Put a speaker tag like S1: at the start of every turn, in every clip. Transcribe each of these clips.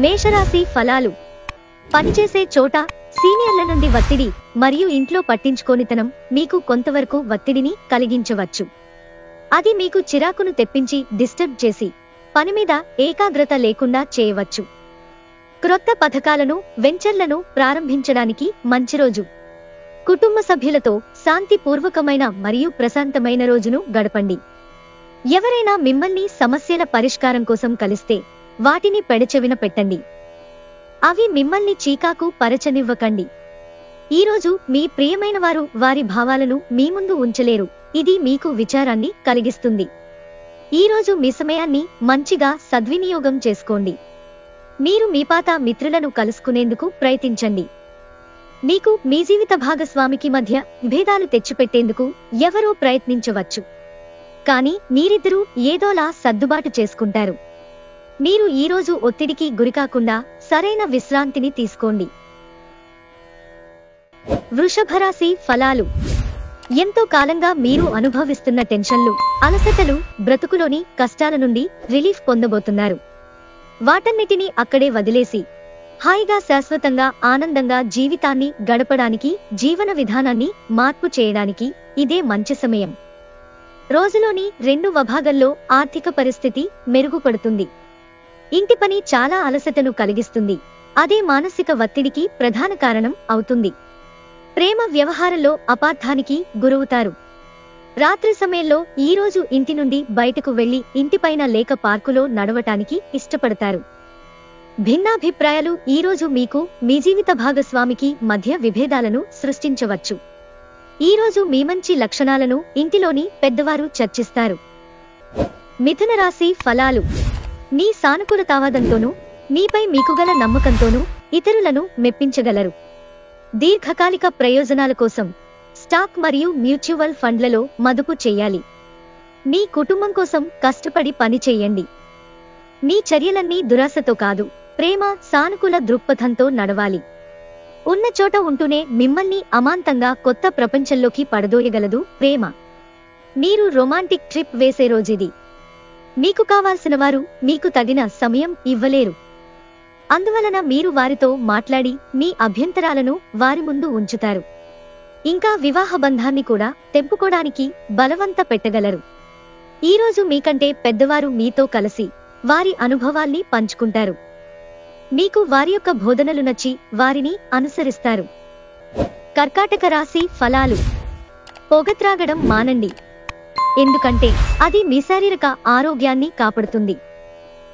S1: మేషరాశి ఫలాలు. పనిచేసే చోట సీనియర్ల నుండి ఒత్తిడి మరియు ఇంట్లో పట్టించుకోనితనం మీకు కొంతవరకు ఒత్తిడిని కలిగించవచ్చు. అది మీకు చిరాకును తెప్పించి డిస్టర్బ్ చేసి పని మీద ఏకాగ్రత లేకుండా చేయవచ్చు. క్రొత్త పథకాలను వెంచర్లను ప్రారంభించడానికి మంచి రోజు. కుటుంబ సభ్యులతో శాంతిపూర్వకమైన మరియు ప్రశాంతమైన రోజును గడపండి. ఎవరైనా మిమ్మల్ని సమస్యల పరిష్కారం కోసం కలిస్తే వాటిని పెడచెవిన పెట్టండి. అవి మిమ్మల్ని చీకాకు పరచనివ్వకండి. ఈరోజు మీ ప్రియమైన వారు వారి భావాలను మీ ముందు ఉంచలేరు. ఇది మీకు విచారాన్ని కలిగిస్తుంది. ఈరోజు మీ సమయాన్ని మంచిగా సద్వినియోగం చేసుకోండి. మీరు మీ పాత మిత్రులను కలుసుకునేందుకు ప్రయత్నించండి. మీకు మీ జీవిత భాగస్వామికి మధ్య విభేదాలు తెచ్చిపెట్టేందుకు ఎవరో ప్రయత్నించవచ్చు. కానీ మీరిద్దరూ ఏదోలా సర్దుబాటు చేసుకుంటారు. మీరు ఈరోజు ఒత్తిడికి గురికాకుండా సరైన విశ్రాంతిని తీసుకోండి. వృషభరాశి ఫలాలు. ఎంతో కాలంగా మీరు అనుభవిస్తున్న టెన్షన్లు, అలసటలు, బ్రతుకులోని కష్టాల నుండి రిలీఫ్ పొందబోతున్నారు. వాటన్నిటినీ అక్కడే వదిలేసి హాయిగా శాశ్వతంగా ఆనందంగా జీవితాన్ని గడపడానికి, జీవన విధానాన్ని మార్పు చేయడానికి ఇదే మంచి సమయం. రోజులోని 2 విభాగాల్లో ఆర్థిక పరిస్థితి మెరుగుపడుతుంది. ఇంటి పని చాలా అలసటను కలిగిస్తుంది. అదే మానసిక ఒత్తిడికి ప్రధాన కారణం అవుతుంది. ప్రేమ వ్యవహారంలో అపార్థానికి గురవుతారు. రాత్రి సమయంలో ఈరోజు ఇంటి నుండి బయటకు వెళ్లి ఇంటిపైన లేక పార్కులో నడవటానికి ఇష్టపడతారు. భిన్నాభిప్రాయాలు ఈరోజు మీకు మీ జీవిత భాగస్వామికి మధ్య విభేదాలను సృష్టించవచ్చు. ఈరోజు మీ మంచి లక్షణాలను ఇంటిలోని పెద్దవారు చర్చిస్తారు. మిథున రాశి ఫలాలు. మీ సానుకూలతావాదంతోనూ మీపై మీకుగల నమ్మకంతోనూ ఇతరులను మెప్పించగలరు. దీర్ఘకాలిక ప్రయోజనాల కోసం స్టాక్ మరియు మ్యూచువల్ ఫండ్లలో మదుపు చేయాలి. మీ కుటుంబం కోసం కష్టపడి పని చేయండి. మీ చర్యలన్నీ దురాశతో కాదు, ప్రేమ సానుకూల దృక్పథంతో నడవాలి. ఉన్న చోట ఉంటూనే మిమ్మల్ని అమాంతంగా కొత్త ప్రపంచంలోకి పడదోయగలదు ప్రేమ. మీరు రొమాంటిక్ ట్రిప్ వేసే రోజుది. మీకు కావాల్సిన వారు మీకు తగిన సమయం ఇవ్వలేరు. అందువలన మీరు వారితో మాట్లాడి మీ అభ్యంతరాలను వారి ముందు ఉంచుతారు. ఇంకా వివాహ బంధాన్ని కూడా తెంపుకోవడానికి బలవంత పెట్టగలరు. ఈరోజు మీకంటే పెద్దవారు మీతో కలిసి వారి అనుభవాల్ని పంచుకుంటారు. మీకు వారి యొక్క బోధనలు నచ్చి వారిని అనుసరిస్తారు. కర్కాటక రాశి ఫలాలు. పొగ త్రాగడం మానండి. ఎందుకంటే అది మీ శారీరక ఆరోగ్యాన్ని కాపాడుతుంది.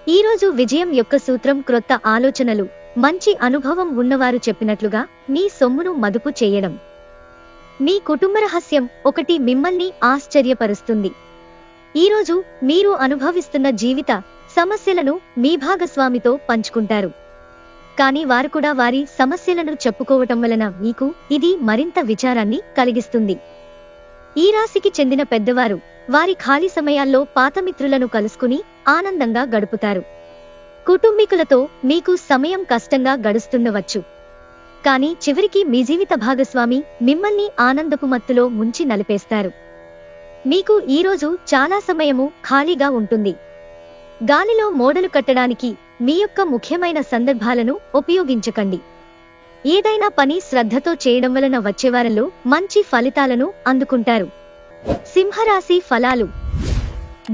S1: ఈరోజు విజయం యొక్క సూత్రం క్రొత్త ఆలోచనలు, మంచి అనుభవం ఉన్నవారు చెప్పినట్లుగా మీ సొమ్మును మదుపు చేయడం. మీ కుటుంబ రహస్యం ఒకటి మిమ్మల్ని ఆశ్చర్యపరుస్తుంది. ఈరోజు మీరు అనుభవిస్తున్న జీవిత సమస్యలను మీ భాగస్వామితో పంచుకుంటారు. కానీ వారు కూడా వారి సమస్యలను చెప్పుకోవటం వలన మీకు ఇది మరింత విచారాన్ని కలిగిస్తుంది. ఈ రాశికి చెందిన పెద్దవారు వారి ఖాళీ సమయాల్లో పాత మిత్రులను కలుసుకుని ఆనందంగా గడుపుతారు. కుటుంబీకులతో మీకు సమయం కష్టంగా గడుస్తుండవచ్చు. కానీ చివరికి మీ జీవిత భాగస్వామి మిమ్మల్ని ఆనందపు మత్తులో ముంచి నలిపేస్తారు. మీకు ఈరోజు చాలా సమయము ఖాళీగా ఉంటుంది. గాలిలో మోడలు కట్టడానికి మీ యొక్క ముఖ్యమైన సందర్భాలను ఉపయోగించకండి. ఏదైనా పని శ్రద్ధతో చేయడం వలన వచ్చేవారంలో మంచి ఫలితాలను అందుకుంటారు. సింహరాశి ఫలాలు.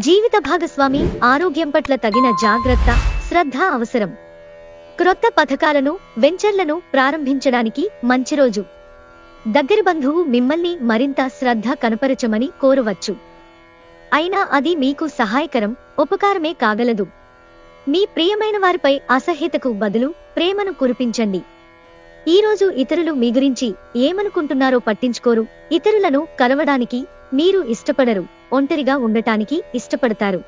S1: జీవిత భాగస్వామి ఆరోగ్యం పట్ల తగిన జాగ్రత్త, శ్రద్ధ అవసరం. క్రొత్త పథకాలను వెంచర్లను ప్రారంభించడానికి మంచి రోజు. దగ్గరి బంధువు మిమ్మల్ని మరింత శ్రద్ధ కనపరచమని కోరవచ్చు. అయినా అది మీకు సహాయకరం, ఉపకారమే కాగలదు. మీ ప్రియమైన వారిపై అసహ్యతకు బదులు ప్రేమను కురిపించండి. ఈరోజు ఇతరులు మీ గురించి ఏమనుకుంటున్నారో పట్టించుకోరు. ఇతరులను కలవడానికి మీరు ఇష్టపడరు, ఒంటరిగా ఉండటానికి ఇష్టపడతారు.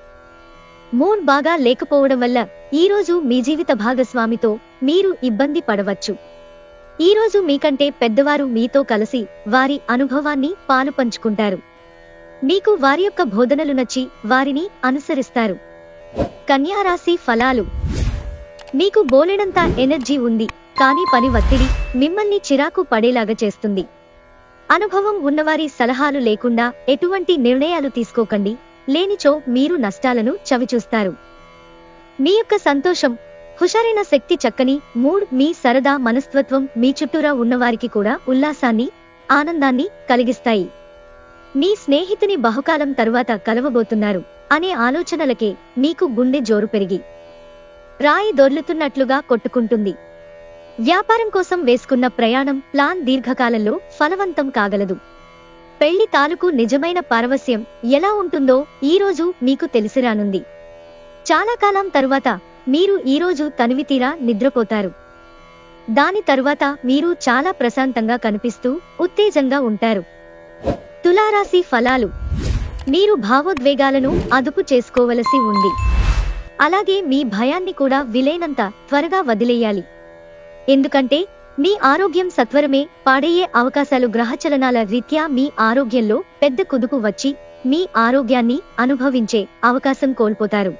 S1: మూడ్ బాగా లేకపోవడం వల్ల ఈరోజు మీ జీవిత భాగస్వామితో మీరు ఇబ్బంది పడవచ్చు. ఈరోజు మీకంటే పెద్దవారు మీతో కలిసి వారి అనుభవాన్ని పాలుపంచుకుంటారు. మీకు వారి యొక్క బోధనలు నచ్చి వారిని అనుసరిస్తారు. కన్యా రాశి ఫలాలు. మీకు బోలెడంత ఎనర్జీ ఉంది, కానీ పని ఒత్తిడి మిమ్మల్ని చిరాకు పడేలాగా చేస్తుంది. అనుభవం ఉన్నవారి సలహాలు లేకుండా ఎటువంటి నిర్ణయాలు తీసుకోకండి. లేనిచో మీరు నష్టాలను చవిచూస్తారు. మీ యొక్క సంతోషం హుషారైన శక్తి, చక్కని మూడ్, మీ సరదా మనస్తత్వం మీ చుట్టూరా ఉన్నవారికి కూడా ఉల్లాసాన్ని, ఆనందాన్ని కలిగిస్తాయి. మీ స్నేహితుని బహుకాలం తరువాత కలవబోతున్నారు అనే ఆలోచనలకే మీకు గుండె జోరు పెరిగి రాయి దొర్లుతున్నట్లుగా కొట్టుకుంటుంది. వ్యాపారం కోసం వేసుకున్న ప్రయాణం ప్లాన్ దీర్ఘకాలంలో ఫలవంతం కాగలదు. పెళ్లి తాలూకు నిజమైన పారవస్యం ఎలా ఉంటుందో ఈరోజు మీకు తెలిసిరానుంది. చాలా కాలం తరువాత మీరు ఈరోజు తనివితీరా నిద్రపోతారు. దాని తరువాత మీరు చాలా ప్రశాంతంగా కనిపిస్తూ ఉత్తేజంగా ఉంటారు. తులారాశి ఫలాలు. మీరు భావోద్వేగాలను అదుపు చేసుకోవలసి ఉంది. అలాగే మీ భయాన్ని కూడా వీలైనంత త్వరగా వదిలేయాలి. ఎందుకంటే మీ ఆరోగ్యం సత్వరమే పాడయ్యే అవకాశాలు గ్రహచలనాల రీత్యా మీ ఆరోగ్యంలో పెద్ద కుదుపు వచ్చి మీ ఆరోగ్యాన్ని అనుభవించే అవకాశం కోల్పోతారు.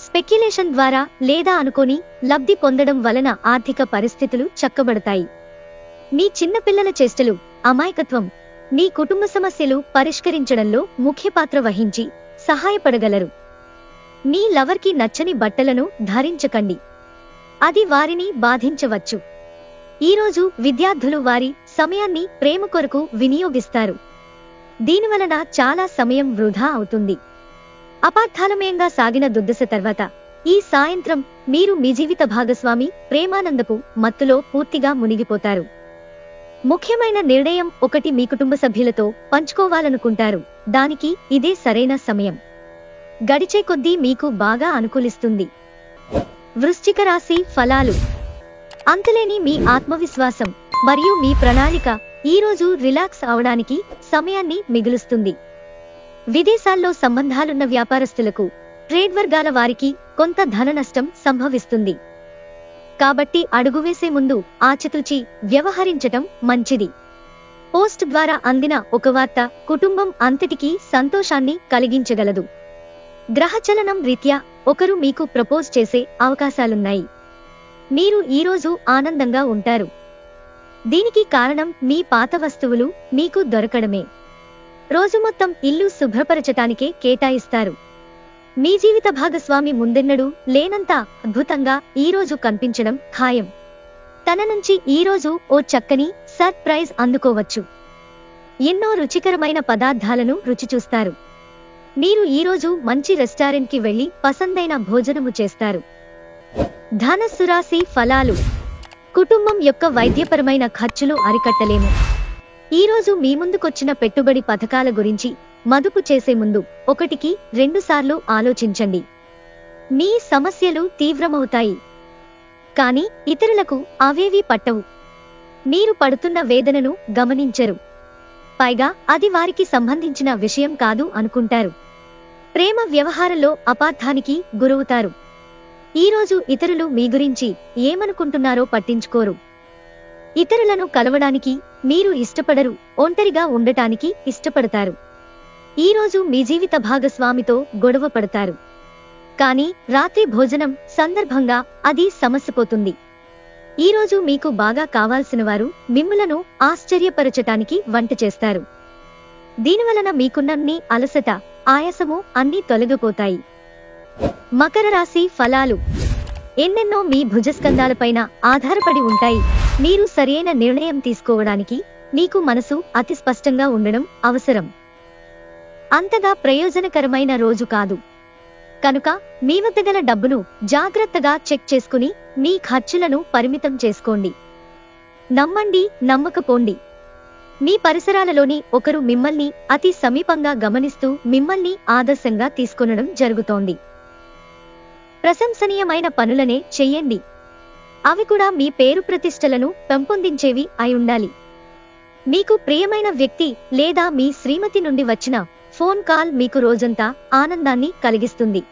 S1: స్పెక్యులేషన్ ద్వారా లేదా అనుకోని లబ్ధి పొందడం వలన ఆర్థిక పరిస్థితులు చక్కబడతాయి. మీ చిన్నపిల్లల చేష్టలు, అమాయకత్వం మీ కుటుంబ సమస్యలు పరిష్కరించడంలో ముఖ్య పాత్ర వహించి సహాయపడగలరు. మీ లవర్కి నచ్చని బట్టలను ధరించకండి, అది వారిని బాధించవచ్చు. ఈరోజు విద్యార్థులు వారి సమయాన్ని ప్రేమ కొరకు వినియోగిస్తారు. దీనివలన చాలా సమయం వృధా అవుతుంది. అపార్థాలమయంగా సాగిన దుర్దశ తర్వాత ఈ సాయంత్రం మీరు మీ జీవిత భాగస్వామి ప్రేమానందపు మత్తులో పూర్తిగా మునిగిపోతారు. ముఖ్యమైన నిర్ణయం ఒకటి మీ కుటుంబ సభ్యులతో పంచుకోవాలనుకుంటారు. దానికి ఇదే సరైన సమయం. గడిచే కొద్దీ మీకు బాగా అనుకూలిస్తుంది. వృశ్చిక రాశి ఫలాలు. అంతులేని మీ ఆత్మవిశ్వాసం మరియు మీ ప్రణాళిక ఈరోజు రిలాక్స్ అవడానికి సమయాన్ని మిగులుస్తుంది. విదేశాల్లో సంబంధాలున్న వ్యాపారస్తులకు, ట్రేడ్ వర్గాల వారికి కొంత ధన నష్టం సంభవిస్తుంది. కాబట్టి అడుగువేసే ముందు ఆచితూచి వ్యవహరించటం మంచిది. పోస్ట్ ద్వారా అందిన ఒక వార్త కుటుంబం అంతటికీ సంతోషాన్ని కలిగించగలదు. గ్రహచలనం రీత్యా ఒకరు మీకు ప్రపోజ్ చేసే అవకాశాలున్నాయి. మీరు ఈరోజు ఆనందంగా ఉంటారు. దీనికి కారణం మీ పాత వస్తువులు మీకు దొరకడమే. రోజు మొత్తం ఇల్లు శుభ్రపరచటానికే కేటాయిస్తారు. మీ జీవిత భాగస్వామి ముందెన్నడూ లేనంత అద్భుతంగా ఈరోజు కనిపించడం ఖాయం. తన నుంచి ఈరోజు ఓ చక్కని సర్ప్రైజ్ అందుకోవచ్చు. ఎన్నో రుచికరమైన పదార్థాలను రుచి చూస్తారు. మీరు ఈరోజు మంచి రెస్టారెంట్కి వెళ్లి పసందైన భోజనము చేస్తారు. ధనస్సు రాశి ఫలాలు. కుటుంబం యొక్క వైద్యపరమైన ఖర్చులు అరికట్టలేము. ఈరోజు మీ ముందుకొచ్చిన పెట్టుబడి పథకాల గురించి మదుపు చేసే ముందు 1-2 సార్లు ఆలోచించండి. మీ సమస్యలు తీవ్రమవుతాయి, కానీ ఇతరులకు అవేవీ పట్టవు. మీరు పడుతున్న వేదనను గమనించరు. పైగా అది వారికి సంబంధించిన విషయం కాదు అనుకుంటారు. ప్రేమ వ్యవహారంలో అపార్థానికి గురవుతారు. ఈరోజు ఇతరులు మీ గురించి ఏమనుకుంటున్నారో పట్టించుకోరు. ఇతరులను కలవడానికి మీరు ఇష్టపడరు, ఒంటరిగా ఉండటానికి ఇష్టపడతారు. ఈరోజు మీ జీవిత భాగస్వామితో గొడవ పడతారు, కానీ రాత్రి భోజనం సందర్భంగా అది సమసిపోతుంది. ఈరోజు మీకు బాగా కావాల్సిన వారు మిమ్ములను ఆశ్చర్యపరచటానికి వంట చేస్తారు. దీనివలన మీకున్న అలసట, ఆయాసము అన్నీ తొలగిపోతాయి. మకర రాశి ఫలాలు. ఎన్నెన్నో మీ భుజస్కంధాలపైన ఆధారపడి ఉంటాయి. మీరు సరైన నిర్ణయం తీసుకోవడానికి మీకు మనసు అతి స్పష్టంగా ఉండడం అవసరం. అంతగా ప్రయోజనకరమైన రోజు కాదు కనుక మీ వద్ద గల డబ్బును జాగ్రత్తగా చెక్ చేసుకుని మీ ఖర్చులను పరిమితం చేసుకోండి. నమ్మండి, నమ్మకపోండి. మీ పరిసరాలలోని ఒకరు మిమ్మల్ని అతి సమీపంగా గమనిస్తూ మిమ్మల్ని ఆదర్శంగా తీసుకొనడం జరుగుతోంది. ప్రశంసనీయమైన పనులనే చెయ్యండి. అవి కూడా మీ పేరు ప్రతిష్టలను పెంపొందించేవి అయి ఉండాలి. మీకు ప్రియమైన వ్యక్తి లేదా మీ శ్రీమతి నుండి వచ్చిన ఫోన్ కాల్ మీకు రోజంతా ఆనందాన్ని కలిగిస్తుంది.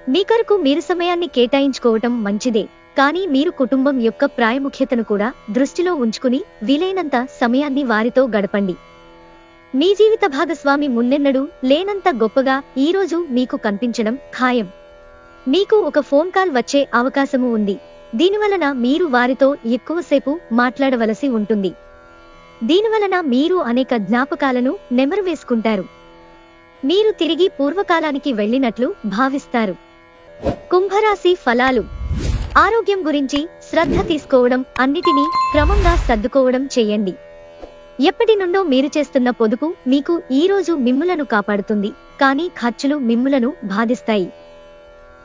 S1: మీ కొరకు మీరు సమయాన్ని కేటాయించుకోవటం మంచిదే, కానీ మీరు కుటుంబం యొక్క ప్రాముఖ్యతను కూడా దృష్టిలో ఉంచుకుని వీలైనంత సమయాన్ని వారితో గడపండి. మీ జీవిత భాగస్వామి ముందెన్నడూ లేనంత గొప్పగా ఈరోజు మీకు కనిపించడం ఖాయం. మీకు ఒక ఫోన్ కాల్ వచ్చే అవకాశము ఉంది. దీనివలన మీరు వారితో ఎక్కువసేపు మాట్లాడవలసి ఉంటుంది. దీనివలన మీరు అనేక జ్ఞాపకాలను నెమరువేసుకుంటారు. మీరు తిరిగి పూర్వకాలానికి వెళ్ళినట్లు భావిస్తారు. కుంభరాశి ఫలాలు. ఆరోగ్యం గురించి శ్రద్ధ తీసుకోవడం, అన్నిటినీ క్రమంగా సర్దుకోవడం చేయండి. ఎప్పటి నుండో మీరు చేస్తున్న పొదుపు మీకు ఈ రోజు మిమ్ములను కాపాడుతుంది, కానీ ఖర్చులు మిమ్ములను బాధిస్తాయి.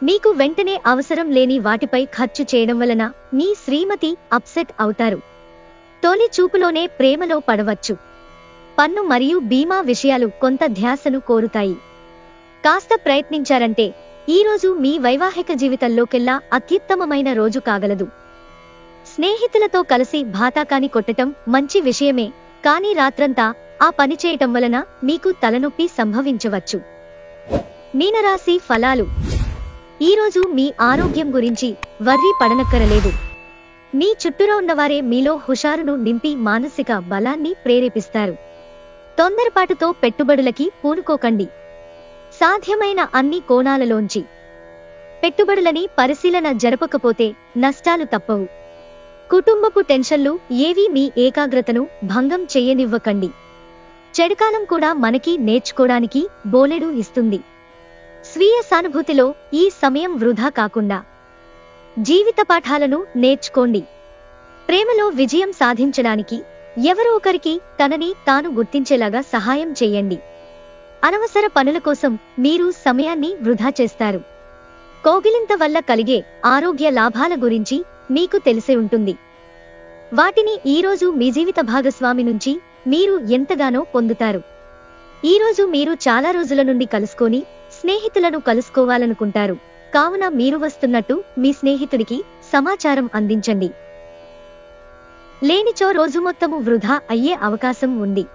S1: మీకు వెంటనే అవసరం లేని వాటిపై ఖర్చు చేయడం వలన మీ శ్రీమతి అప్సెట్ అవుతారు. తొలి చూపులోనే ప్రేమలో పడవచ్చు. పన్ను మరియు బీమా విషయాలు కొంత ధ్యాసను కోరుతాయి. కాస్త ప్రయత్నించారంటే ఈ రోజు మీ వైవాహిక జీవితంలోకెల్లా అత్యుత్తమమైన రోజు కాగలదు. స్నేహితులతో కలిసి బాతాకాని కొట్టటం మంచి విషయమే, కానీ రాత్రంతా ఆ పని చేయటం వలన మీకు తలనొప్పి సంభవించవచ్చు. మీనరాశి ఫలాలు. ఈరోజు మీ ఆరోగ్యం గురించి వర్రీ పడనక్కరలేదు. మీ చుట్టూరా ఉన్నవారే మీలో హుషారును నింపి మానసిక బలాన్ని ప్రేరేపిస్తారు. తొందరపాటుతో పెట్టుబడులకి పూనుకోకండి. సాధ్యమైన అన్ని కోణాలలోంచి పెట్టుబడులని పరిశీలన జరపకపోతే నష్టాలు తప్పవు. కుటుంబపు టెన్షన్లు ఏవీ మీ ఏకాగ్రతను భంగం చేయనివ్వకండి. చెడుకాలం కూడా మనకి నేర్చుకోవడానికి బోలెడు ఇస్తుంది. స్వీయ సానుభూతిలో ఈ సమయం వృధా కాకుండా జీవిత పాఠాలను నేర్చుకోండి. ప్రేమలో విజయం సాధించడానికి ఎవరో ఒకరికి తనని తాను గుర్తించేలాగా సహాయం చేయండి. అనవసర పనుల కోసం మీరు సమయాన్ని వృధా చేస్తారు. కౌగిలింత వల్ల కలిగే ఆరోగ్య లాభాల గురించి మీకు తెలిసే ఉంటుంది. వాటిని ఈరోజు మీ జీవిత భాగస్వామి నుంచి మీరు ఎంతగానో పొందుతారు. ఈరోజు మీరు చాలా రోజుల నుండి కలుసుకొని స్నేహితులను కలుసుకోవాలనుకుంటారు, కావున మీరు వస్తున్నట్టు మీ స్నేహితుడికి సమాచారం అందించండి. లేనిచో రోజు మొత్తము వృధా అయ్యే అవకాశం ఉంది.